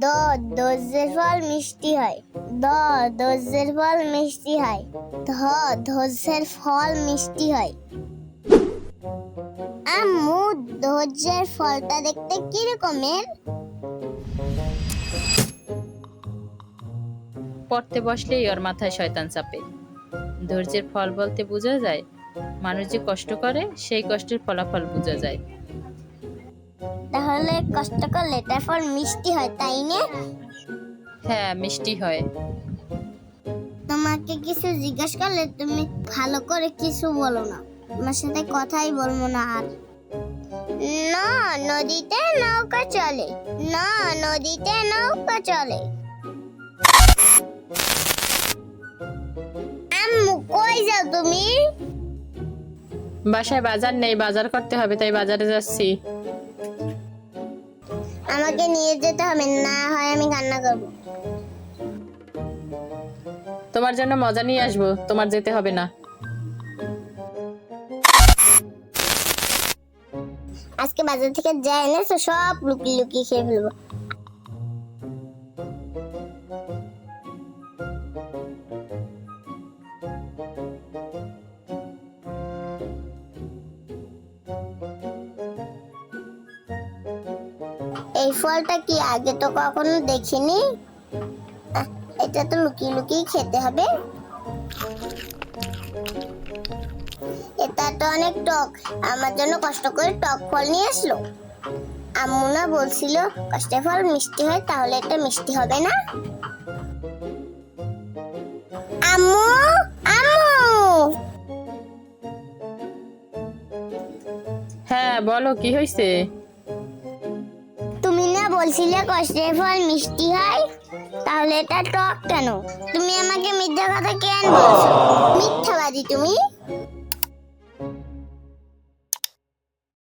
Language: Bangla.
দ ধৈর্যের ফল মিষ্টি হয়। দ ধৈর্যের ফল মিষ্টি হয়। ধ ধৈর্যের ফল মিষ্টি হয়। আম্মু, ধৈর্যের ফলটা দেখতে কি রকমের? পড়তে বসলেই ওর মাথায় শয়তান চাপে। ধৈর্যের ফল বলতে বোঝা যায় মানুষ যে কষ্ট করে সেই কষ্টের ফলাফল বোঝা যায়। তাহলে কষ্ট করলে তার ফল মিষ্টি হয়, তাই না? হ্যাঁ, মিষ্টি হয়। তোমাকে কিছু জিজ্ঞেস করলে তুমি ভালো করে কিছু বলো না। তোমার সাথে কথাই বলবো না আর। না, নদীতে নৌকা চলে। না, নদীতে নৌকা চলে। আম্মু, কই যাও তুমি? বাসায় বাজার নেই, বাজার করতে হবে, তাই বাজারে যাচ্ছি। আমাকে নিয়ে যেতে হবে, না হয় আমি কান্না করবো। তোমার জন্য মজা নিয়ে আসবো, তোমার যেতে হবে না। আজকে বাজার থেকে যা এনেছো সব লুকিয়ে লুকিয়ে খেয়ে ফেলবো। এই ফলটা কি আগে তো কখনো দেখিনি। এটা তো লুকিয়ে লুকিয়ে খেতে হবে। এটা তো অনেক টক, আমার জন্য কষ্ট করে টক ফল নিয়ে আসলো। আম্মু না বলছিল কষ্টের ফল মিষ্টি হয়, তাহলে এটা মিষ্টি হবে না? আম্মু, আম্মু, হ্যাঁ বলো, কি হয়েছে? তুমি না বলছিলে কষ্টের ফল মিষ্টি হয়, তাহলে এটা টক কেন? তুমি আমাকে মিথ্যা কথা কেন বলছো? মিথ্যাবাদী তুমি।